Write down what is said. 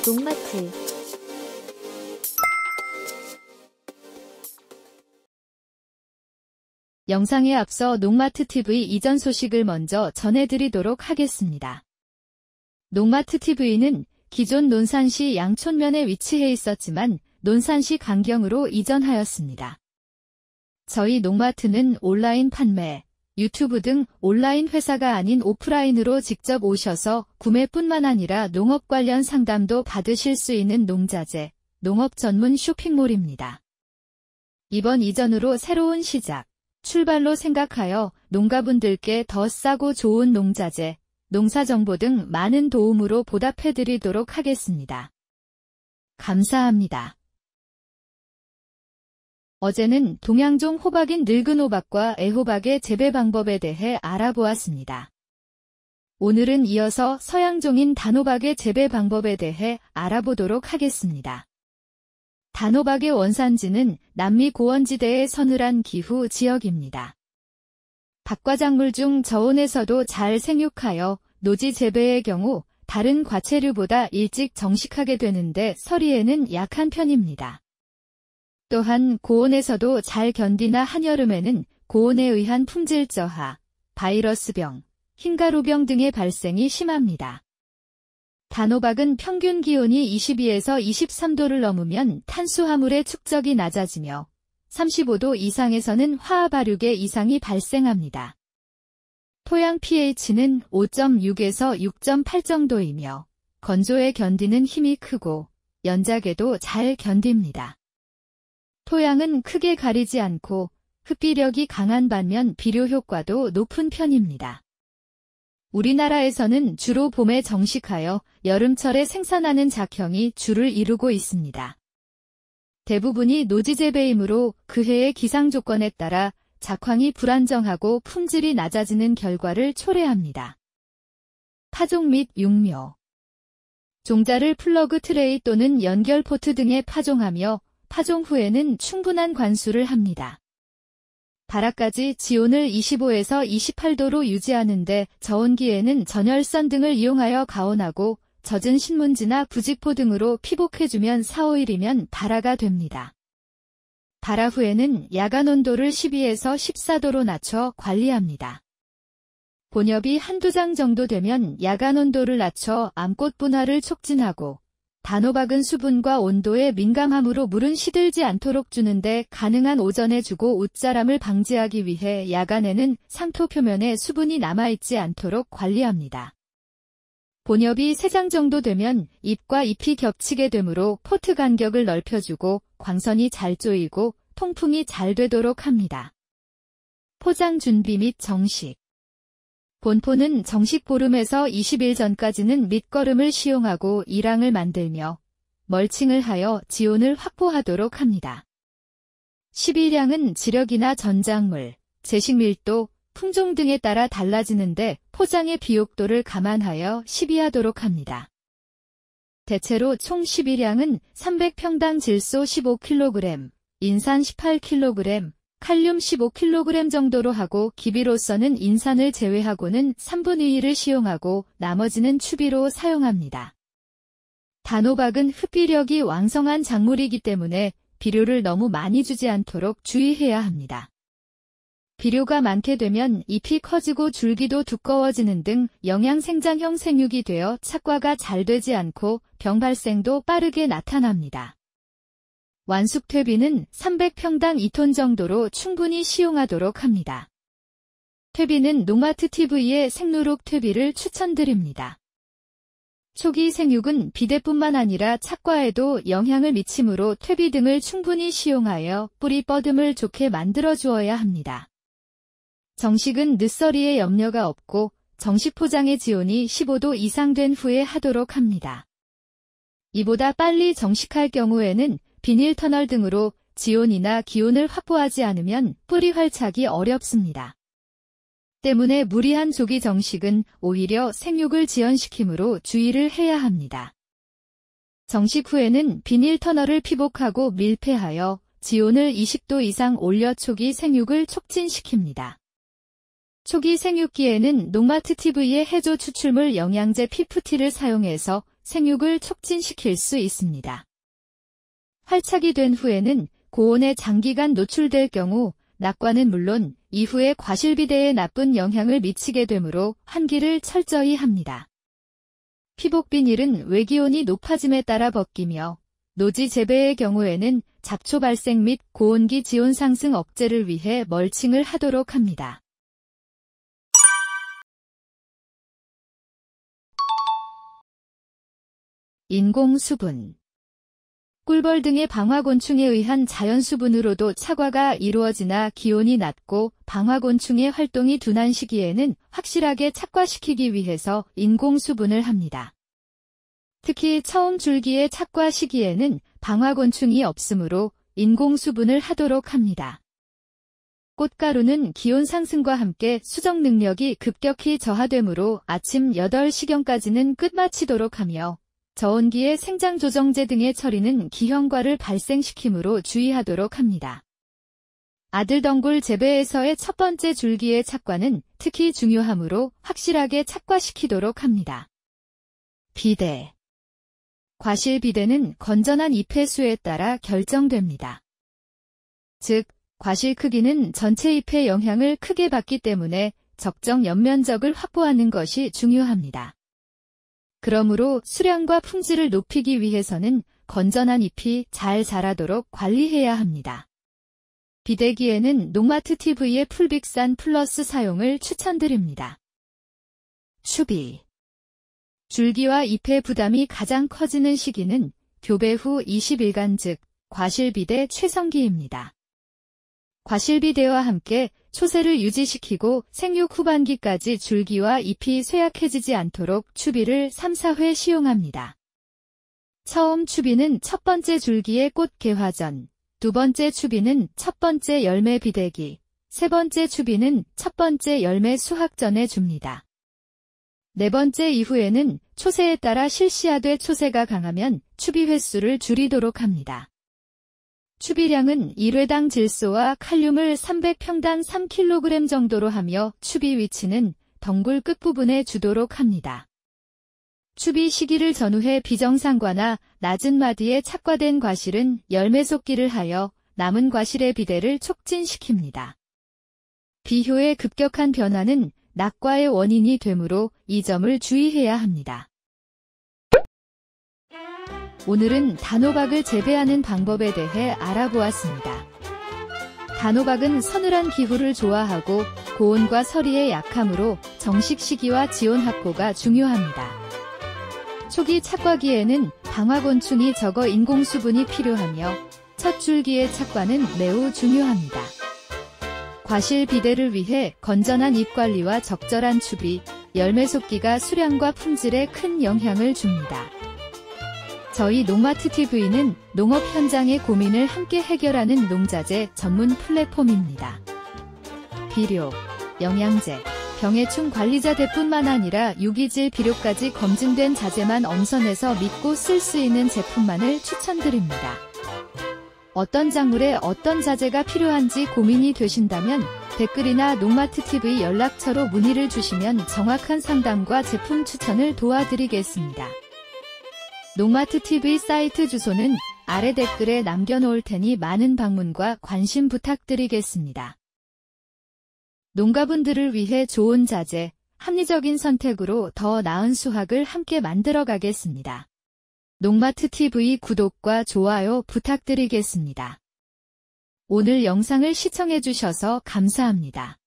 농마트. 영상에 앞서 농마트 TV 이전 소식을 먼저 전해드리도록 하겠습니다. 농마트 TV는 기존 논산시 양촌면에 위치해 있었지만 논산시 강경으로 이전하였습니다. 저희 농마트는 온라인 판매, 유튜브 등 온라인 회사가 아닌 오프라인으로 직접 오셔서 구매뿐만 아니라 농업 관련 상담도 받으실 수 있는 농자재, 농업 전문 쇼핑몰입니다. 이번 이전으로 새로운 시작, 출발로 생각하여 농가분들께 더 싸고 좋은 농자재, 농사정보 등 많은 도움으로 보답해드리도록 하겠습니다. 감사합니다. 어제는 동양종 호박인 늙은 호박과 애호박의 재배 방법에 대해 알아보았습니다. 오늘은 이어서 서양종인 단호박의 재배 방법에 대해 알아보도록 하겠습니다. 단호박의 원산지는 남미 고원지대의 서늘한 기후 지역입니다. 박과작물 중 저온에서도 잘 생육하여 노지 재배의 경우 다른 과채류보다 일찍 정식하게 되는데 서리에는 약한 편입니다. 또한 고온에서도 잘 견디나 한여름에는 고온에 의한 품질 저하, 바이러스병, 흰가루병 등의 발생이 심합니다. 단호박은 평균 기온이 22에서 23도를 넘으면 탄수화물의 축적이 낮아지며 35도 이상에서는 화학 발육의 이상이 발생합니다. 토양 pH는 5.6에서 6.8 정도이며 건조에 견디는 힘이 크고 연작에도 잘 견딥니다. 토양은 크게 가리지 않고 흡비력이 강한 반면 비료 효과도 높은 편입니다. 우리나라에서는 주로 봄에 정식하여 여름철에 생산하는 작형이 주를 이루고 있습니다. 대부분이 노지 재배이므로 그해의 기상 조건에 따라 작황이 불안정하고 품질이 낮아지는 결과를 초래합니다. 파종 및 육묘. 종자를 플러그 트레이 또는 연결 포트 등에 파종하며 파종 후에는 충분한 관수를 합니다. 발화까지 지온을 25에서 28도로 유지하는데 저온기에는 전열선 등을 이용하여 가온하고 젖은 신문지나 부직포 등으로 피복해주면 4-5일이면 발화가 됩니다. 발화 후에는 야간 온도를 12에서 14도로 낮춰 관리합니다. 본엽이 한두 장 정도 되면 야간 온도를 낮춰 암꽃 분화를 촉진하고 단호박은 수분과 온도에 민감하므로 물은 시들지 않도록 주는데 가능한 오전에 주고 옷자람을 방지하기 위해 야간에는 상토 표면에 수분이 남아있지 않도록 관리합니다. 본엽이 3장 정도 되면 잎과 잎이 겹치게 되므로 포트 간격을 넓혀주고 광선이 잘 쪼이고 통풍이 잘 되도록 합니다. 포장 준비 및 정식. 본포는 정식 보름에서 20일 전까지는 밑거름을 시용하고 일항을 만들며 멀칭을 하여 지온을 확보하도록 합니다. 11향은 지력이나 전작물, 제식 밀도, 품종 등에 따라 달라지는데 포장의 비옥도를 감안하여 시비하도록 합니다. 대체로 총 11향은 300평당 질소 15kg, 인산 18kg, 칼륨 15kg 정도로 하고 기비로서는 인산을 제외하고는 3분의 1을 시용하고 나머지는 추비로 사용합니다. 단호박은 흡비력이 왕성한 작물이기 때문에 비료를 너무 많이 주지 않도록 주의해야 합니다. 비료가 많게 되면 잎이 커지고 줄기도 두꺼워지는 등 영양생장형 생육이 되어 착과가 잘 되지 않고 병 발생도 빠르게 나타납니다. 완숙 퇴비는 300평당 2톤 정도로 충분히 시용하도록 합니다. 퇴비는 농마트 TV의 생누룩 퇴비를 추천드립니다. 초기 생육은 비대뿐만 아니라 착과에도 영향을 미치므로 퇴비 등을 충분히 시용하여 뿌리 뻗음을 좋게 만들어 주어야 합니다. 정식은 늦서리에 염려가 없고 정식 포장의 지온이 15도 이상 된 후에 하도록 합니다. 이보다 빨리 정식할 경우에는 비닐 터널 등으로 지온이나 기온을 확보하지 않으면 뿌리 활착이 어렵습니다. 때문에 무리한 조기 정식은 오히려 생육을 지연시키므로 주의를 해야 합니다. 정식 후에는 비닐 터널을 피복하고 밀폐하여 지온을 20도 이상 올려 초기 생육을 촉진시킵니다. 초기 생육기에는 농마트 TV의 해조 추출물 영양제 PFT를 사용해서 생육을 촉진시킬 수 있습니다. 활착이 된 후에는 고온에 장기간 노출될 경우 낙과는 물론 이후에 과실비대에 나쁜 영향을 미치게 되므로 환기를 철저히 합니다. 피복 비닐은 외기온이 높아짐에 따라 벗기며 노지 재배의 경우에는 잡초 발생 및 고온기 지온 상승 억제를 위해 멀칭을 하도록 합니다. 인공 수분. 꿀벌 등의 방화곤충에 의한 자연수분으로도 차과가 이루어지나 기온이 낮고 방화곤충의 활동이 둔한 시기에는 확실하게 착과시키기 위해서 인공수분을 합니다. 특히 처음 줄기의 착과 시기에는 방화곤충이 없으므로 인공수분을 하도록 합니다. 꽃가루는 기온 상승과 함께 수정 능력이 급격히 저하되므로 아침 8시경까지는 끝마치도록 하며 저온기의 생장조정제 등의 처리는 기형과를 발생시키므로 주의하도록 합니다. 아들덩굴 재배에서의 첫 번째 줄기의 착과는 특히 중요하므로 확실하게 착과시키도록 합니다. 비대. 과실 비대는 건전한 잎의 수에 따라 결정됩니다. 즉, 과실 크기는 전체 잎의 영향을 크게 받기 때문에 적정 연면적을 확보하는 것이 중요합니다. 그러므로 수량과 품질을 높이기 위해서는 건전한 잎이 잘 자라도록 관리해야 합니다. 비대기에는 농마트TV의 풀빅산 플러스 사용을 추천드립니다. 추비. 줄기와 잎의 부담이 가장 커지는 시기는 교배 후 20일간 즉 과실비대 최성기입니다. 과실비대와 함께 초세를 유지시키고 생육 후반기까지 줄기와 잎이 쇠약해지지 않도록 추비를 3, 4회 시용합니다. 처음 추비는 첫 번째 줄기의 꽃 개화 전, 두 번째 추비는 첫 번째 열매 비대기, 세 번째 추비는 첫 번째 열매 수확 전에 줍니다. 네 번째 이후에는 초세에 따라 실시하되 초세가 강하면 추비 횟수를 줄이도록 합니다. 추비량은 1회당 질소와 칼륨을 300평당 3kg 정도로 하며 추비 위치는 덩굴 끝부분에 주도록 합니다. 추비 시기를 전후해 비정상과나 낮은 마디에 착과된 과실은 열매 속기를 하여 남은 과실의 비대를 촉진시킵니다. 비효의 급격한 변화는 낙과의 원인이 되므로 이 점을 주의해야 합니다. 오늘은 단호박을 재배하는 방법에 대해 알아보았습니다. 단호박은 서늘한 기후를 좋아하고 고온과 서리에 약하므로 정식 시기와 지온 확보가 중요합니다. 초기 착과기에는 방화곤충이 적어 인공수분이 필요하며 첫 줄기의 착과는 매우 중요합니다. 과실 비대를 위해 건전한 잎 관리와 적절한 추비, 열매 속기가 수량과 품질에 큰 영향을 줍니다. 저희 농마트TV는 농업 현장의 고민을 함께 해결하는 농자재 전문 플랫폼입니다. 비료, 영양제, 병해충 관리자재뿐만 아니라 유기질 비료까지 검증된 자재만 엄선해서 믿고 쓸 수 있는 제품만을 추천드립니다. 어떤 작물에 어떤 자재가 필요한지 고민이 되신다면 댓글이나 농마트TV 연락처로 문의를 주시면 정확한 상담과 제품 추천을 도와드리겠습니다. 농마트TV 사이트 주소는 아래 댓글에 남겨놓을 테니 많은 방문과 관심 부탁드리겠습니다. 농가분들을 위해 좋은 자재, 합리적인 선택으로 더 나은 수확을 함께 만들어 가겠습니다. 농마트TV 구독과 좋아요 부탁드리겠습니다. 오늘 영상을 시청해주셔서 감사합니다.